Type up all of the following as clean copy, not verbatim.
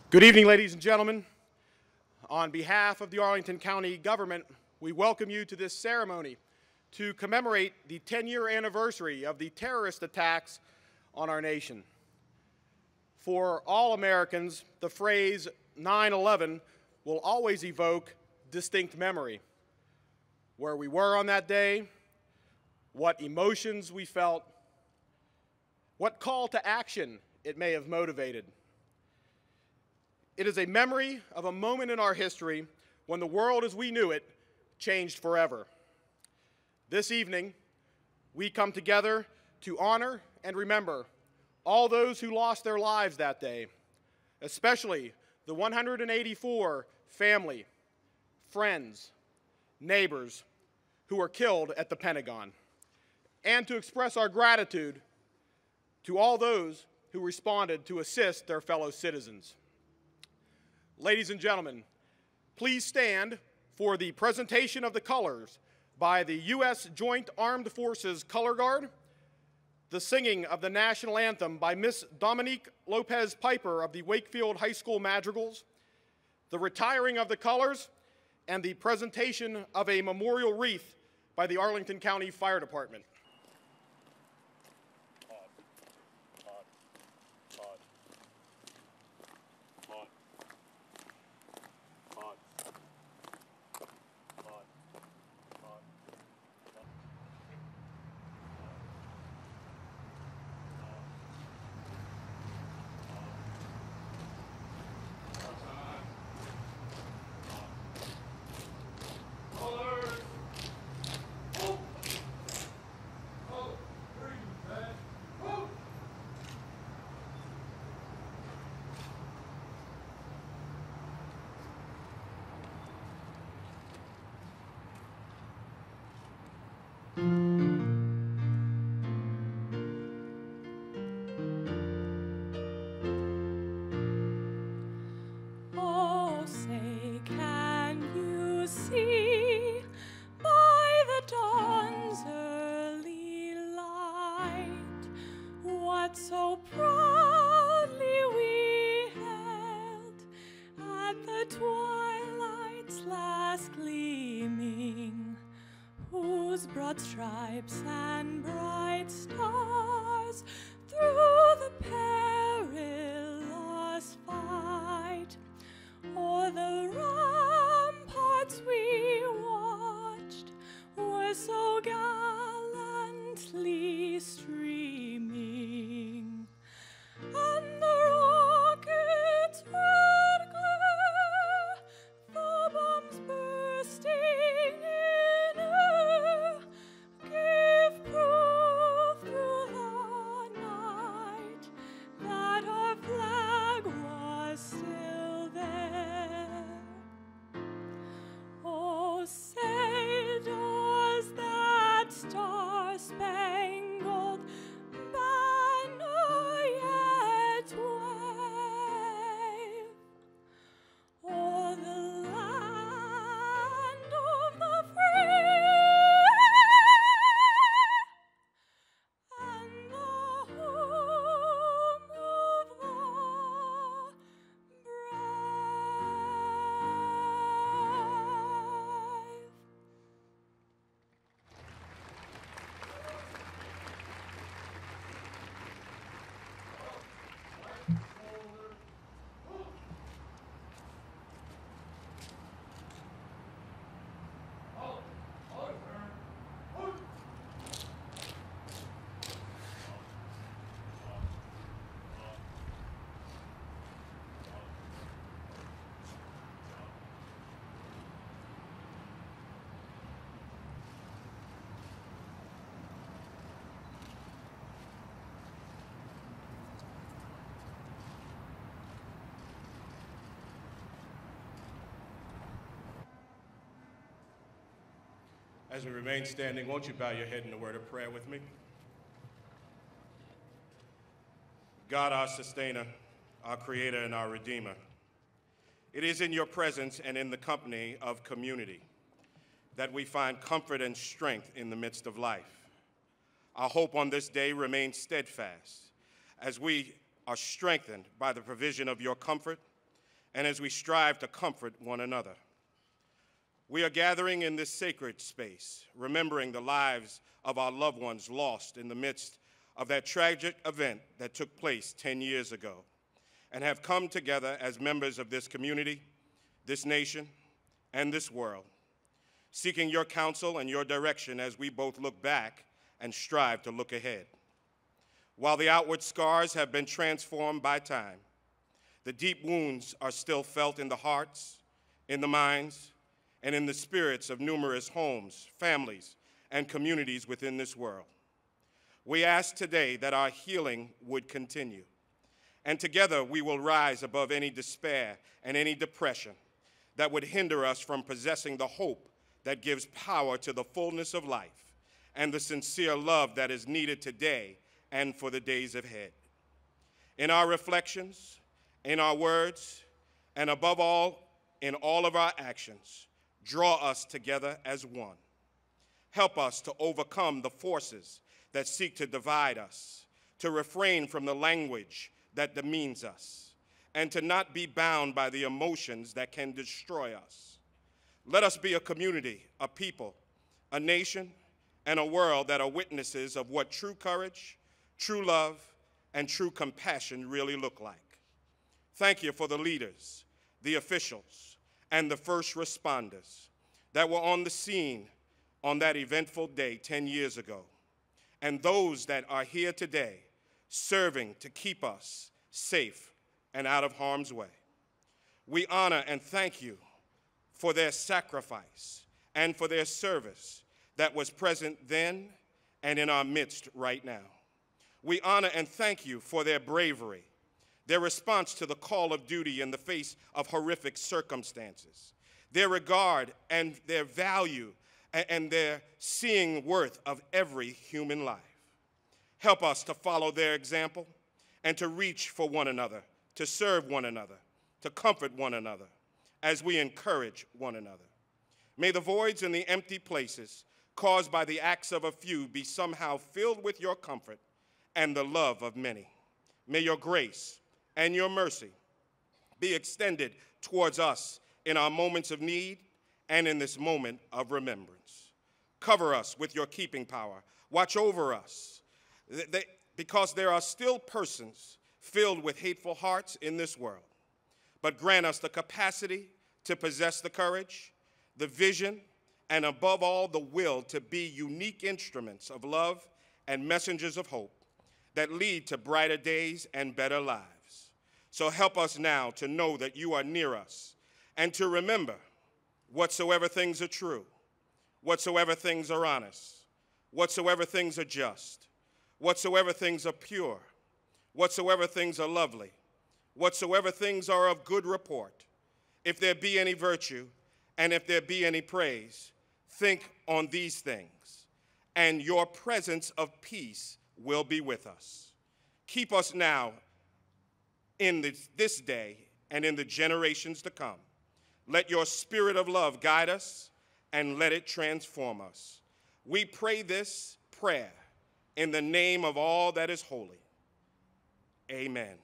Good evening, ladies and gentlemen. On behalf of the Arlington County government, we welcome you to this ceremony to commemorate the 10-year anniversary of the terrorist attacks on our nation. For all Americans, the phrase 9/11 will always evoke distinct memory. Where we were on that day, what emotions we felt, what call to action it may have motivated. It is a memory of a moment in our history when the world as we knew it changed forever. This evening, we come together to honor and remember all those who lost their lives that day, especially the 184 family, friends, neighbors who were killed at the Pentagon, and to express our gratitude to all those who responded to assist their fellow citizens. Ladies and gentlemen, please stand for the presentation of the colors by the U.S. Joint Armed Forces Color Guard, the singing of the national anthem by Miss Dominique Lopez Piper of the Wakefield High School Madrigals, the retiring of the colors, and the presentation of a memorial wreath by the Arlington County Fire Department. Oh, say, can you see by the dawn's early light what so proudly we held at the twilight's last gleaming, whose broad stripes and bright stars through the perilous fight o'er the ramparts we watched were so gallantly streaming, and the rockets' red glare, the bombs bursting in air, gave proof through the night that our flag was still there. Oh, say does that star-spangled banner yet wave o'er the land of the free and the home of the brave? As we remain standing, won't you bow your head in a word of prayer with me? God, our sustainer, our creator, and our redeemer, it is in your presence and in the company of community that we find comfort and strength in the midst of life. Our hope on this day remains steadfast as we are strengthened by the provision of your comfort and as we strive to comfort one another. We are gathering in this sacred space, remembering the lives of our loved ones lost in the midst of that tragic event that took place 10 years ago, and have come together as members of this community, this nation, and this world, seeking your counsel and your direction as we both look back and strive to look ahead. While the outward scars have been transformed by time, the deep wounds are still felt in the hearts, in the minds, and in the spirits of numerous homes, families, and communities within this world. We ask today that our healing would continue, and together we will rise above any despair and any depression that would hinder us from possessing the hope that gives power to the fullness of life and the sincere love that is needed today and for the days ahead. In our reflections, in our words, and above all, in all of our actions, draw us together as one. Help us to overcome the forces that seek to divide us, to refrain from the language that demeans us, and to not be bound by the emotions that can destroy us. Let us be a community, a people, a nation, and a world that are witnesses of what true courage, true love, and true compassion really look like. Thank you for the leaders, the officials, and the first responders that were on the scene on that eventful day 10 years ago, and those that are here today serving to keep us safe and out of harm's way. We honor and thank you for their sacrifice and for their service that was present then and in our midst right now. We honor and thank you for their bravery, their response to the call of duty in the face of horrific circumstances, their regard and their value and their seeing worth of every human life. Help us to follow their example and to reach for one another, to serve one another, to comfort one another as we encourage one another. May the voids and the empty places caused by the acts of a few be somehow filled with your comfort and the love of many. May your grace and your mercy be extended towards us in our moments of need and in this moment of remembrance. Cover us with your keeping power. Watch over us, because there are still persons filled with hateful hearts in this world. But grant us the capacity to possess the courage, the vision, and above all, the will to be unique instruments of love and messengers of hope that lead to brighter days and better lives. So help us now to know that you are near us and to remember whatsoever things are true, whatsoever things are honest, whatsoever things are just, whatsoever things are pure, whatsoever things are lovely, whatsoever things are of good report, if there be any virtue and if there be any praise, think on these things, and your presence of peace will be with us. Keep us now in this day and in the generations to come. Let your spirit of love guide us and let it transform us. We pray this prayer in the name of all that is holy. Amen.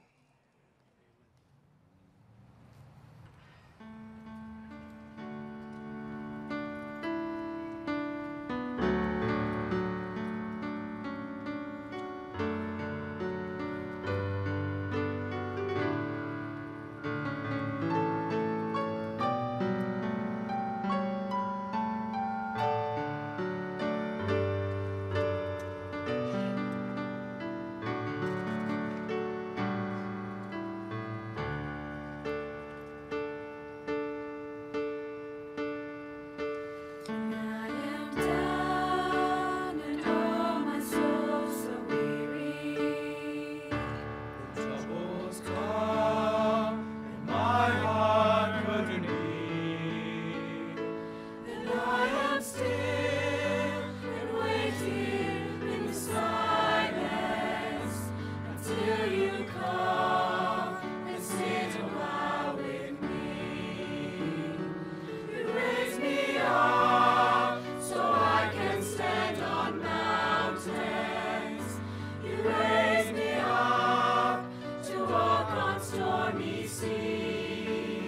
Stormy sea.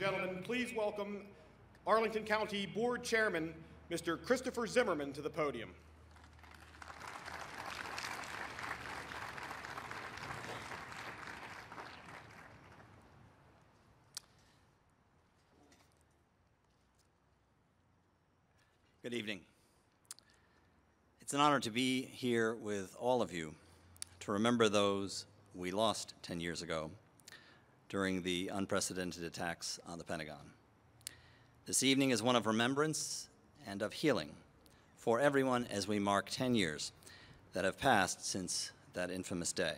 gentlemen, please welcome Arlington County Board Chairman, Mr. Christopher Zimmerman, to the podium. Good evening. It's an honor to be here with all of you to remember those we lost 10 years ago during the unprecedented attacks on the Pentagon. This evening is one of remembrance and of healing for everyone as we mark 10 years that have passed since that infamous day.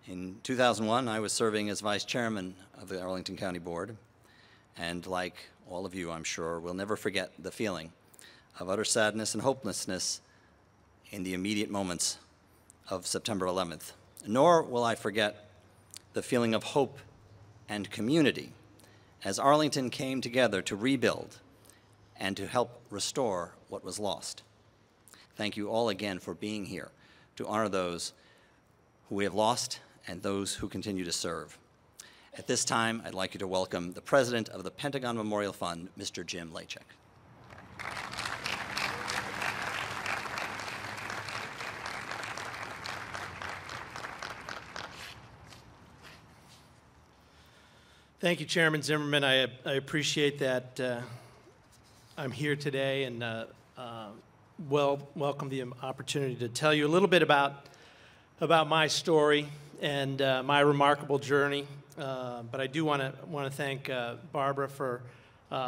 In 2001, I was serving as vice chairman of the Arlington County Board, and like all of you, I'm sure, will never forget the feeling of utter sadness and hopelessness in the immediate moments of September 11th. Nor will I forget the feeling of hope and community as Arlington came together to rebuild and to help restore what was lost. Thank you all again for being here to honor those who we have lost and those who continue to serve. At this time, I'd like you to welcome the president of the Pentagon Memorial Fund, Mr. Jim Lachek. Thank you, Chairman Zimmerman. I appreciate that I'm here today and welcome the opportunity to tell you a little bit about my story and my remarkable journey. But I do want to thank Barbara for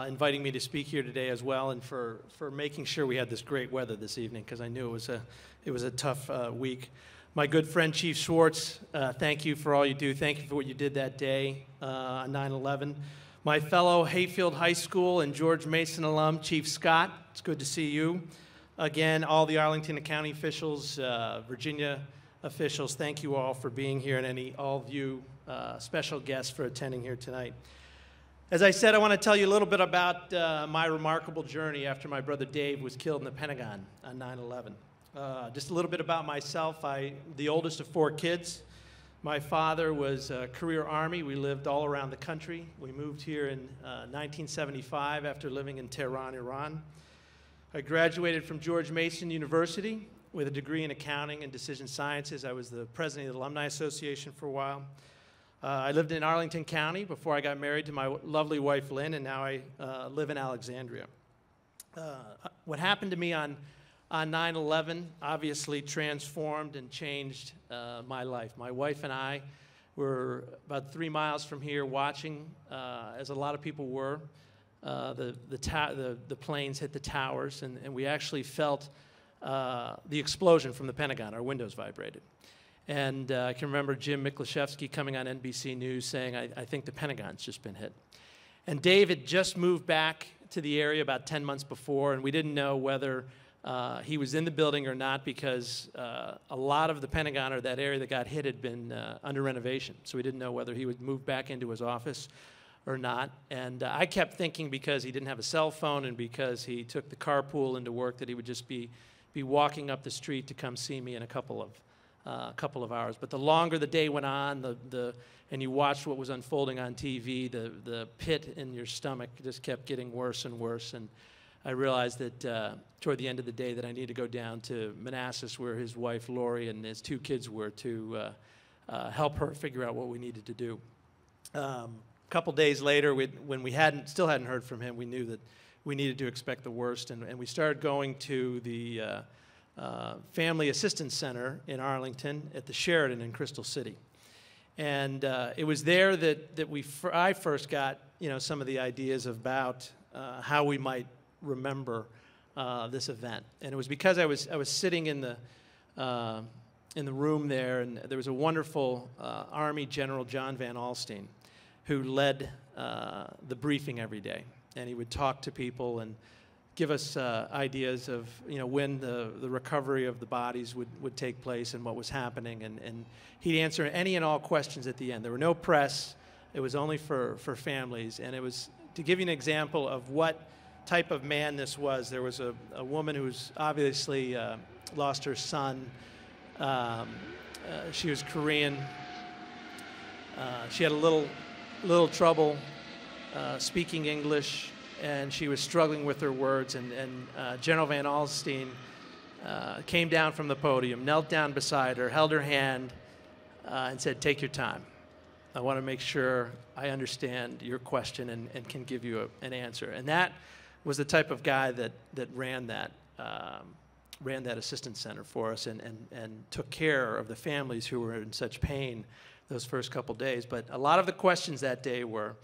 inviting me to speak here today as well, and for making sure we had this great weather this evening, because I knew it was a tough week. My good friend Chief Schwartz, thank you for all you do. Thank you for what you did that day on 9/11. My fellow Hayfield High School and George Mason alum, Chief Scott, it's good to see you. Again, all the Arlington County officials, Virginia officials, thank you all for being here, and all of you special guests for attending here tonight. As I said, I want to tell you a little bit about my remarkable journey after my brother Dave was killed in the Pentagon on 9/11. Just a little bit about myself. I'm the oldest of 4 kids. My father was a career Army. We lived all around the country. We moved here in 1975 after living in Tehran, Iran. I graduated from George Mason University with a degree in accounting and decision sciences. I was the president of the Alumni Association for a while. I lived in Arlington County before I got married to my lovely wife, Lynn, and now I live in Alexandria. What happened to me on 9/11 obviously transformed and changed my life. My wife and I were about 3 miles from here watching, as a lot of people were, the planes hit the towers, and we actually felt the explosion from the Pentagon. Our windows vibrated. And I can remember Jim Miklaszewski coming on NBC News saying, I think the Pentagon's just been hit. And Dave had just moved back to the area about 10 months before, and we didn't know whether he was in the building or not, because a lot of the Pentagon, or that area that got hit, had been under renovation. So we didn't know whether he would move back into his office or not. And I kept thinking, because he didn't have a cell phone and because he took the carpool into work, that he would just be walking up the street to come see me in a couple of hours. But the longer the day went on, and you watched what was unfolding on TV, the pit in your stomach just kept getting worse and worse. And I realized that toward the end of the day that I needed to go down to Manassas, where his wife Lori and his 2 kids were, to help her figure out what we needed to do. A couple days later, when we still hadn't heard from him, we knew that we needed to expect the worst, and we started going to the Family Assistance Center in Arlington at the Sheridan in Crystal City. And it was there that I first got some of the ideas about how we might remember this event. And it was because I was sitting in the room there, and there was a wonderful Army General, John Van Alstyne, who led the briefing every day. And he would talk to people and give us ideas of when the recovery of the bodies would take place and what was happening. And he'd answer any and all questions at the end. There were no press. It was only for families. And it was, to give you an example of what type of man this was, there was a woman who's obviously lost her son. She was Korean. She had a little trouble speaking English, and she was struggling with her words. And General Van Alstyne came down from the podium, knelt down beside her, held her hand, and said, "Take your time. I want to make sure I understand your question and can give you an answer." And that was the type of guy that ran that assistance center for us and took care of the families who were in such pain those first couple days. But a lot of the questions that day were,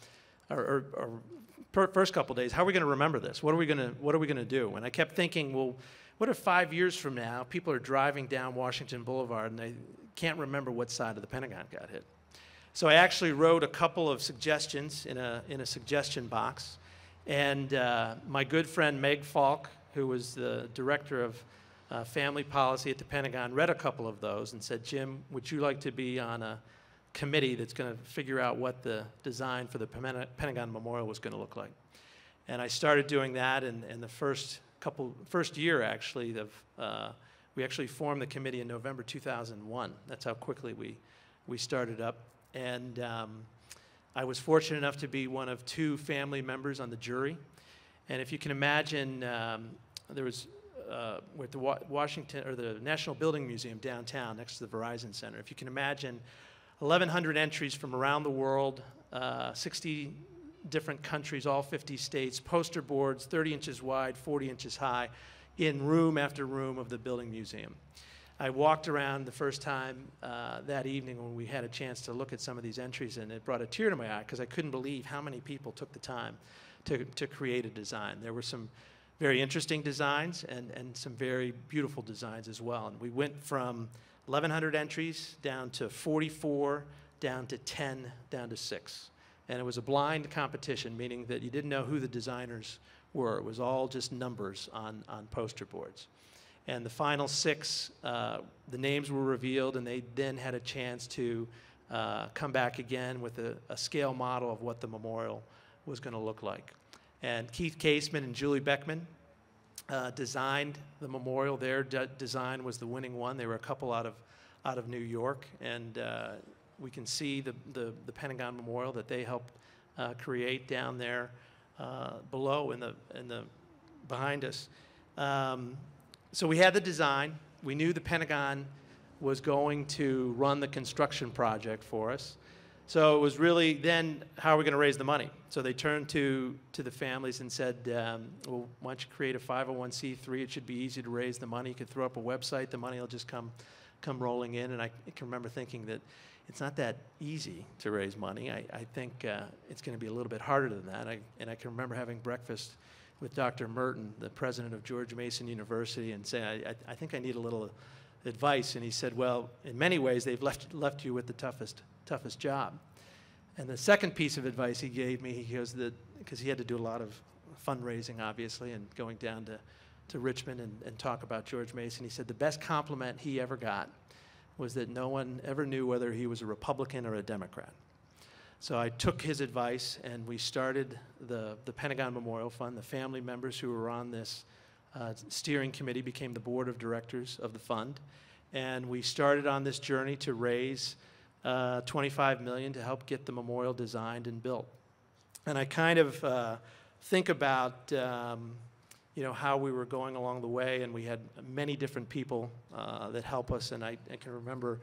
first couple days, how are we going to remember this? What are we going to do? And I kept thinking, well, what if 5 years from now people are driving down Washington Boulevard and they can't remember what side of the Pentagon got hit? So I actually wrote a couple of suggestions in a suggestion box. And my good friend Meg Falk, who was the director of family policy at the Pentagon, read a couple of those and said, "Jim, would you like to be on a committee that's going to figure out what the design for the Pentagon Memorial was going to look like?" And I started doing that, and the first year actually we actually formed the committee in November 2001. That's how quickly we started up. And I was fortunate enough to be one of 2 family members on the jury. And if you can imagine, there was with the Washington, or the National Building Museum downtown next to the Verizon Center. If you can imagine 1,100 entries from around the world, 60 different countries, all 50 states, poster boards 30 inches wide, 40 inches high, in room after room of the Building Museum. I walked around the first time that evening when we had a chance to look at some of these entries, and it brought a tear to my eye because I couldn't believe how many people took the time to create a design. There were some very interesting designs and some very beautiful designs as well. And we went from 1,100 entries down to 44, down to 10, down to 6. And it was a blind competition, meaning that you didn't know who the designers were. It was all just numbers on poster boards. And the final 6, the names were revealed, and they then had a chance to come back again with a scale model of what the memorial was going to look like. And Keith Caseman and Julie Beckman designed the memorial. Their design was the winning one. They were a couple out of New York, and we can see the Pentagon Memorial that they helped create down there below in the behind us. So we had the design. We knew the Pentagon was going to run the construction project for us. So it was really then, how are we going to raise the money? So they turned to the families and said, well, why don't you create a 501c3? It should be easy to raise the money. You could throw up a website. The money will just come rolling in. And I can remember thinking that it's not that easy to raise money. I think it's going to be a little bit harder than that. And I can remember having breakfast with Dr. Merton, the president of George Mason University, and saying, I think I need a little advice. And he said, well, in many ways, they've left you with the toughest job. And the second piece of advice he gave me, he goes that, because he had to do a lot of fundraising, obviously, and going down to Richmond and talk about George Mason, he said the best compliment he ever got was that no one ever knew whether he was a Republican or a Democrat. So I took his advice, and we started the Pentagon Memorial Fund. The family members who were on this steering committee became the board of directors of the fund. And we started on this journey to raise $25 million to help get the memorial designed and built. And I kind of think about how we were going along the way, and we had many different people that help us. And I can remember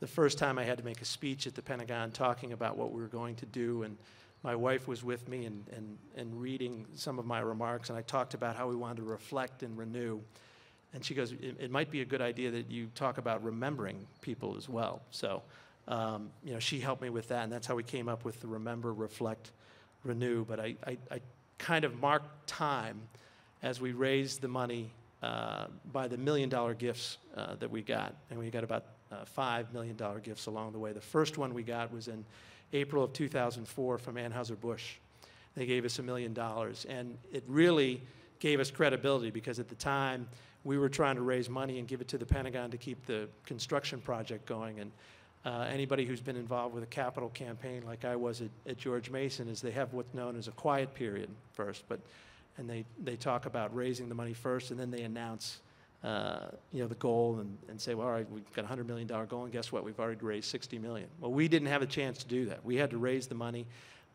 the first time I had to make a speech at the Pentagon talking about what we were going to do, and my wife was with me and reading some of my remarks, and I talked about how we wanted to reflect and renew. And she goes, it might be a good idea that you talk about remembering people as well. So, she helped me with that, and that's how we came up with the Remember, Reflect, Renew. But I kind of marked time as we raised the money by the $1 million gifts that we got. And we got about $5 million gifts along the way. The first one we got was in April of 2004 from Anheuser-Busch. They gave us $1 million. And it really gave us credibility, because at the time we were trying to raise money and give it to the Pentagon to keep the construction project going. And anybody who's been involved with a capital campaign like I was at George Mason is they have what's known as a quiet period first, and they talk about raising the money first, and then they announce the goal and say, well, all right, we've got a $100 million goal, and guess what? We've already raised $60 million. Well, we didn't have a chance to do that. We had to raise the money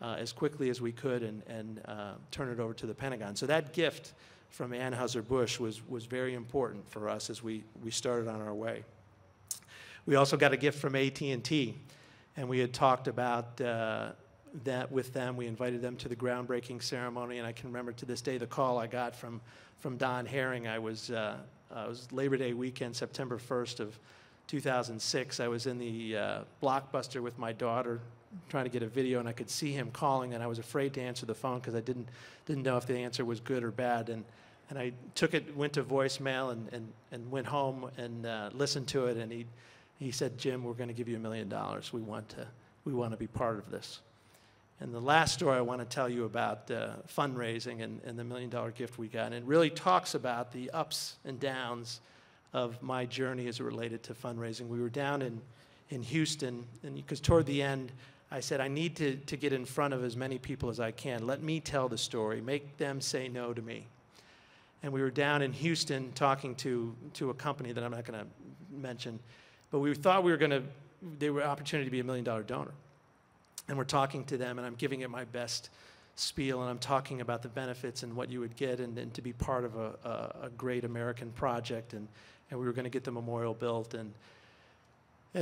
as quickly as we could and turn it over to the Pentagon. So that gift from Anheuser-Busch was very important for us as we started on our way. We also got a gift from AT&T, and we had talked about that with them. We invited them to the groundbreaking ceremony, and I can remember to this day the call I got from Don Herring. It was Labor Day weekend, September 1st of 2006. I was in the Blockbuster with my daughter trying to get a video, and I could see him calling, and I was afraid to answer the phone because I didn't know if the answer was good or bad. And I took it, went to voicemail, and went home and listened to it, and he said, "Jim, we're going to give you $1 million. We want to be part of this." And the last story I want to tell you about fundraising and the $1 million gift we got, and it really talks about the ups and downs of my journey as it related to fundraising. We were down in Houston, and because toward the end, I said, I need to get in front of as many people as I can. Let me tell the story. Make them say no to me. And we were down in Houston talking to a company that I'm not going to mention, but we thought they were an opportunity to be $1 million donor. And we're talking to them, and I'm giving it my best spiel, and I'm talking about the benefits and what you would get and to be part of a great American project, and we were going to get the memorial built. And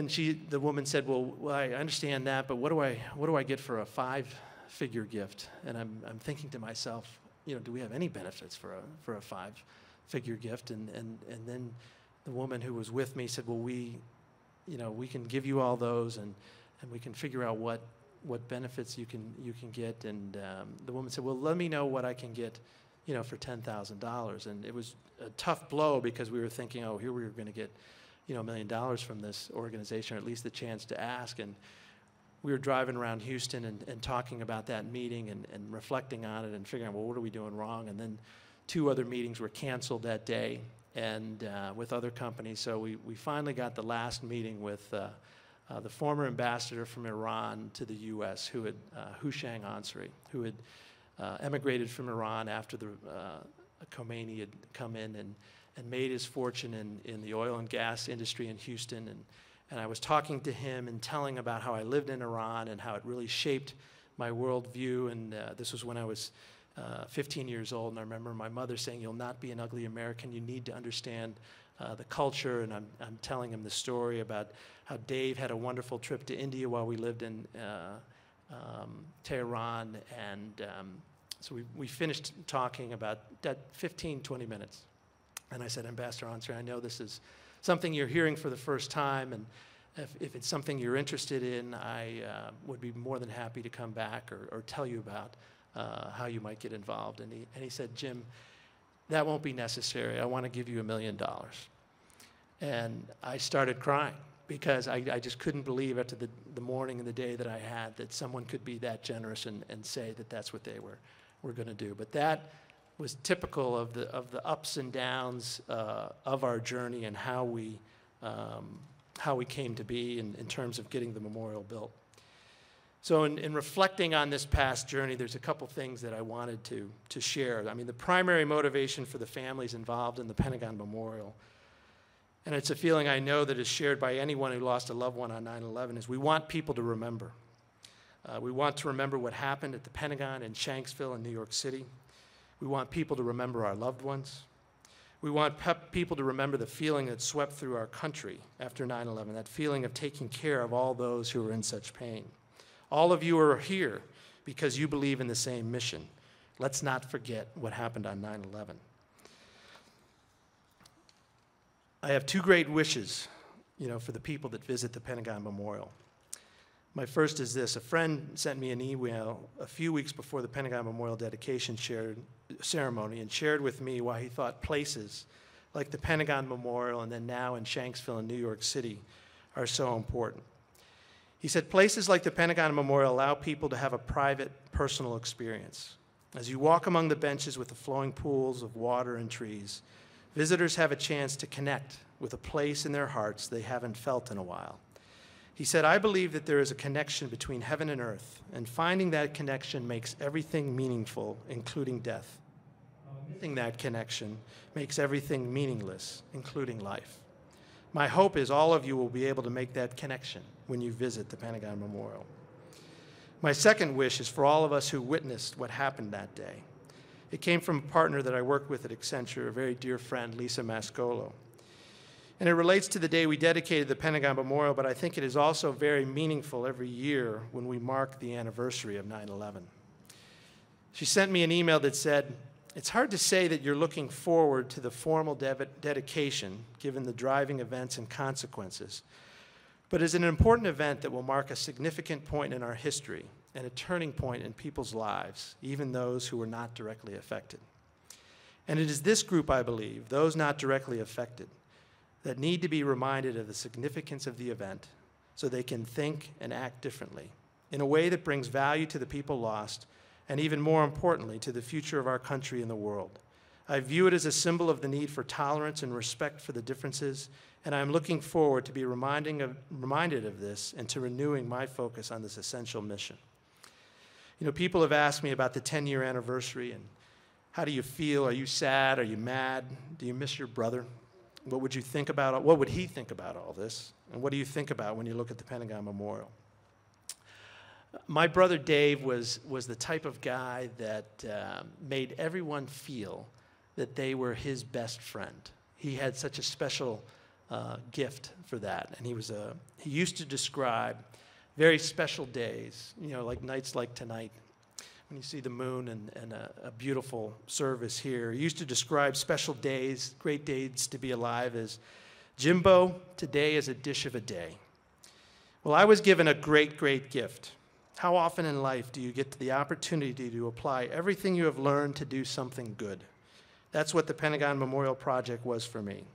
the woman said, well, I understand that, but what do I get for a 5-figure gift? And I'm thinking to myself, do we have any benefits for a 5-figure gift? And then the woman who was with me said, well, we can give you all those, and we can figure out what benefits you can get. And the woman said, well, let me know what I can get, for $10,000. And it was a tough blow because we were thinking, oh, here we were going to get, $1 million from this organization, or at least the chance to ask. And we were driving around Houston and talking about that meeting and reflecting on it and figuring out, well, what are we doing wrong? And then 2 other meetings were canceled that day and with other companies. So we finally got the last meeting with the former ambassador from Iran to the U.S., who had Hushang Ansari, who had emigrated from Iran after the Khomeini had come in and made his fortune in the oil and gas industry in Houston. And I was talking to him and telling about how I lived in Iran and how it really shaped my worldview. And this was when I was 15 years old. And I remember my mother saying, "You'll not be an ugly American. You need to understand the culture." And I'm telling him the story about how Dave had a wonderful trip to India while we lived in Tehran. And so we finished talking about that 15, 20 minutes. And I said, Ambassador Ansari, I know this is something you're hearing for the first time, and if it's something you're interested in, I would be more than happy to come back or tell you about how you might get involved. And he said, Jim, that won't be necessary. I want to give you $1 million. And I started crying because I just couldn't believe after the morning and the day that I had that someone could be that generous and say that that's what they were going to do. But that was typical of the ups and downs of our journey and how we came to be in terms of getting the memorial built. So in reflecting on this past journey, there's a couple things that I wanted to share. I mean, the primary motivation for the families involved in the Pentagon Memorial, and it's a feeling I know that is shared by anyone who lost a loved one on 9/11, is we want people to remember. We want to remember what happened at the Pentagon in Shanksville in New York City. We want people to remember our loved ones. We want people to remember the feeling that swept through our country after 9/11, that feeling of taking care of all those who were in such pain. All of you are here because you believe in the same mission. Let's not forget what happened on 9/11. I have 2 great wishes, for the people that visit the Pentagon Memorial. My first is this. A friend sent me an email a few weeks before the Pentagon Memorial dedication ceremony and shared with me why he thought places like the Pentagon Memorial and then now in Shanksville in New York City are so important. He said, places like the Pentagon Memorial allow people to have a private, personal experience. As you walk among the benches with the flowing pools of water and trees, visitors have a chance to connect with a place in their hearts they haven't felt in a while. He said, I believe that there is a connection between heaven and earth, and finding that connection makes everything meaningful, including death. Missing that connection makes everything meaningless, including life. My hope is all of you will be able to make that connection when you visit the Pentagon Memorial. My second wish is for all of us who witnessed what happened that day. It came from a partner that I worked with at Accenture, a very dear friend, Lisa Mascolo. And it relates to the day we dedicated the Pentagon Memorial, but I think it is also very meaningful every year when we mark the anniversary of 9/11. She sent me an email that said, "It's hard to say that you're looking forward to the formal dedication, given the driving events and consequences, but it's an important event that will mark a significant point in our history and a turning point in people's lives, even those who were not directly affected. And it is this group, I believe, those not directly affected, that need to be reminded of the significance of the event so they can think and act differently in a way that brings value to the people lost and, even more importantly, to the future of our country and the world. I view it as a symbol of the need for tolerance and respect for the differences, and I'm looking forward to be reminded of this and to renewing my focus on this essential mission." You know, people have asked me about the 10-year anniversary and how do you feel? Are you sad? Are you mad? Do you miss your brother? What would he think about all this? And what do you think about when you look at the Pentagon Memorial? My brother Dave was the type of guy that made everyone feel that they were his best friend. He had such a special gift for that. And he used to describe very special days, you know, like nights like tonight, when you see the moon and a beautiful service here. He used to describe special days, great days to be alive, as, "Jimbo, today is a dish of a day." Well, I was given a great, great gift. How often in life do you get the opportunity to apply everything you have learned to do something good? That's what the Pentagon Memorial Project was for me.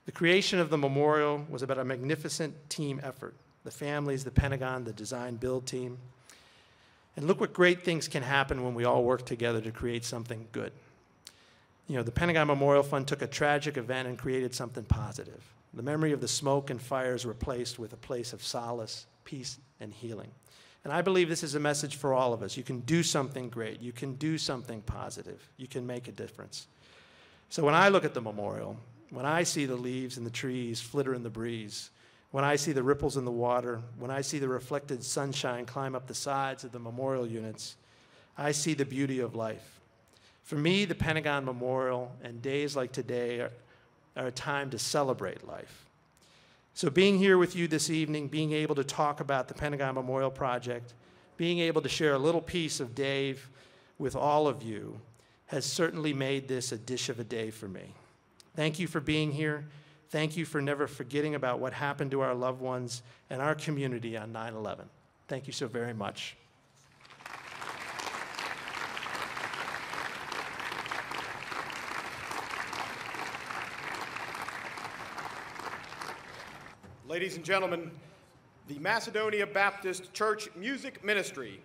The creation of the memorial was about a magnificent team effort. The families, the Pentagon, the design build team. And look what great things can happen when we all work together to create something good. You know, the Pentagon Memorial Fund took a tragic event and created something positive. The memory of the smoke and fires replaced with a place of solace, peace, and healing. And I believe this is a message for all of us. You can do something great. You can do something positive. You can make a difference. So when I look at the memorial, when I see the leaves and the trees flitter in the breeze, when I see the ripples in the water, when I see the reflected sunshine climb up the sides of the memorial units, I see the beauty of life. For me, the Pentagon Memorial and days like today are a time to celebrate life. So being here with you this evening, being able to talk about the Pentagon Memorial Project, being able to share a little piece of Dave with all of you has certainly made this a dish of a day for me. Thank you for being here. Thank you for never forgetting about what happened to our loved ones and our community on 9/11. Thank you so very much. Ladies and gentlemen, the Macedonia Baptist Church Music Ministry,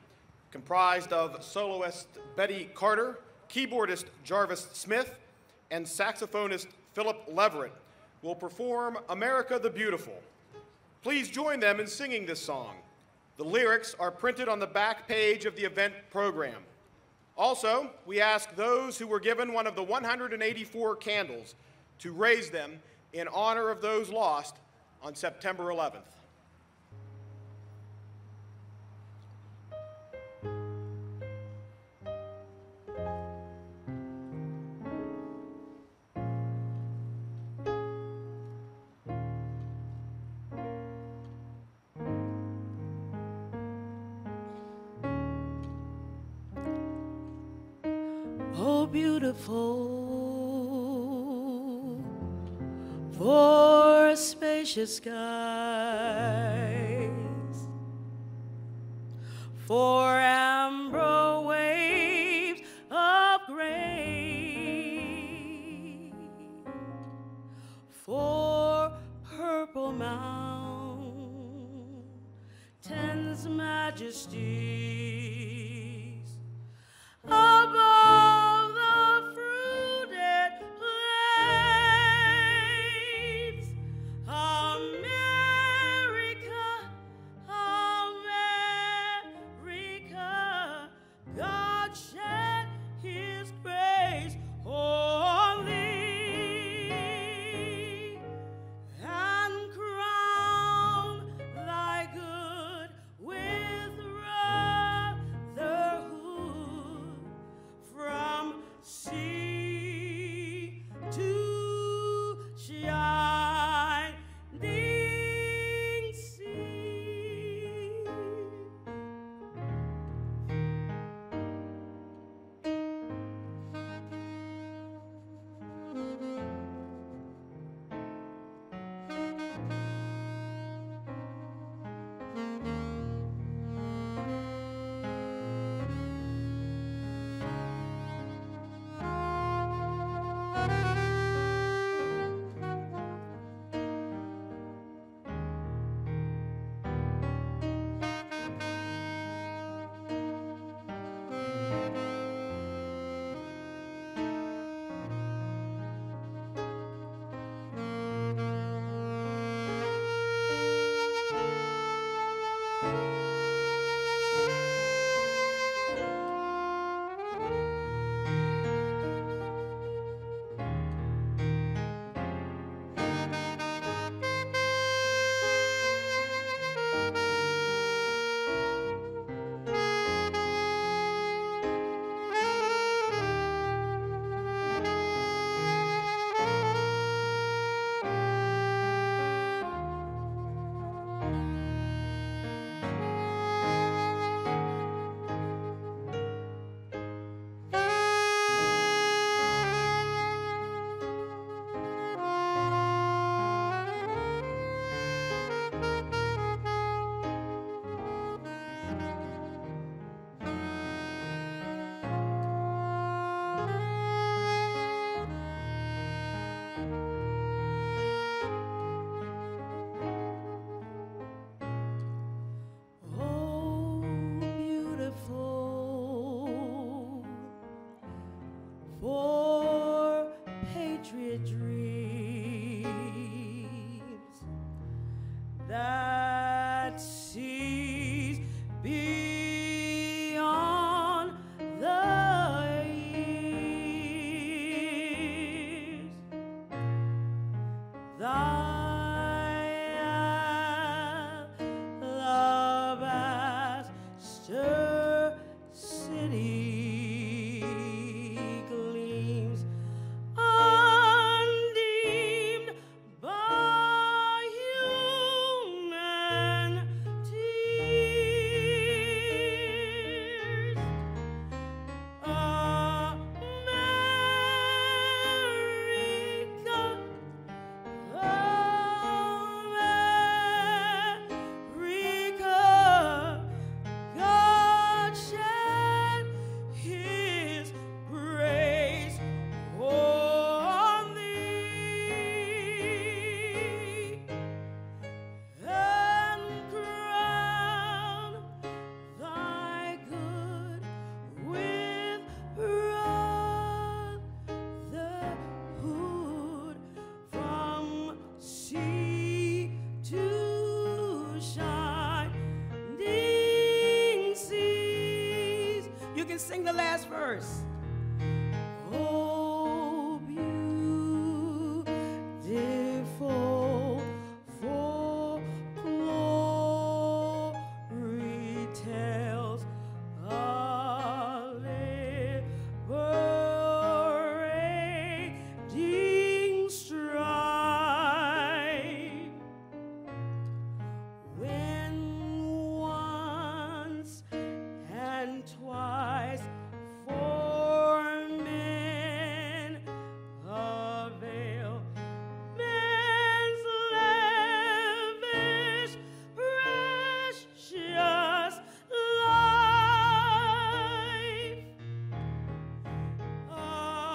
comprised of soloist Betty Carter, keyboardist Jarvis Smith, and saxophonist Philip Leverett, will perform America the Beautiful. Please join them in singing this song. The lyrics are printed on the back page of the event program. Also, we ask those who were given one of the 184 candles to raise them in honor of those lost on September 11th. Oh, beautiful for spacious skies, for amber waves of gray, for purple mountains' majesties, above the fruited plains, America, America, God shed his grace on thee and crown thy good with for patriot dreams that sees beyond the years. Thy alabaster city gleams undeemed by human tears. America, America, God shed his grace on thee and crown thy good with brotherhood from sea to shining seas. You can sing the last verse. Oh, beautiful folklore tells a liberating strife. When once and twice for men avail man's lavish precious life. America,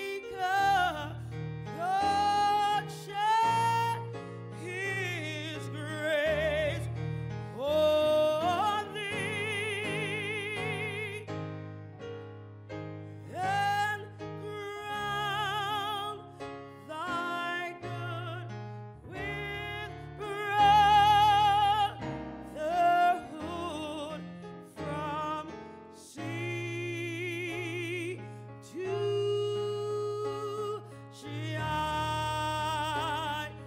America, God shed his grace on thee and crown thy good with brotherhood from sea to shining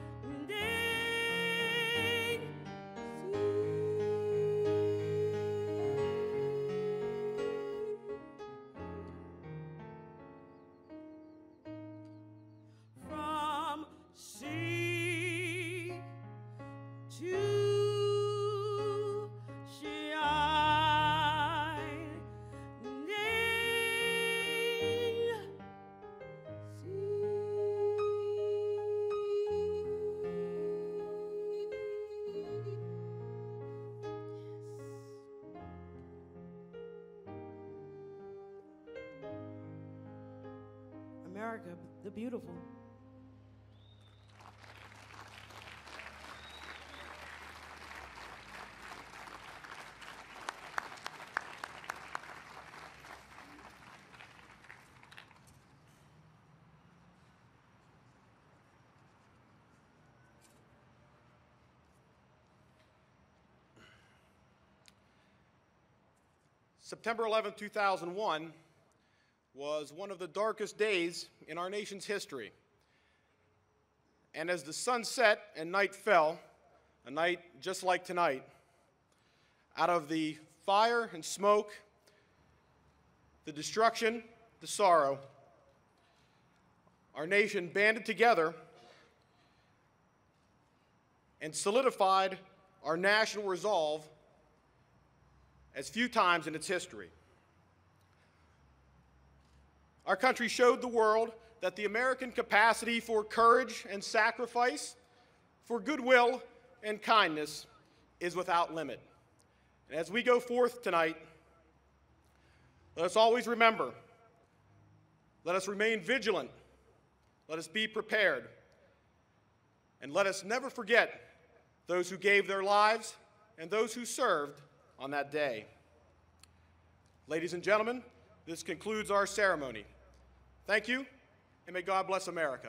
from sea to shining America, the beautiful. September 11, 2001 was one of the darkest days in our nation's history. And as the sun set and night fell, a night just like tonight, out of the fire and smoke, the destruction, the sorrow, our nation banded together and solidified our national resolve as few times in its history. Our country showed the world that the American capacity for courage and sacrifice, for goodwill and kindness is without limit. And as we go forth tonight, let us always remember, let us remain vigilant, let us be prepared, and let us never forget those who gave their lives, and those who served on that day. Ladies and gentlemen, this concludes our ceremony. Thank you, and may God bless America.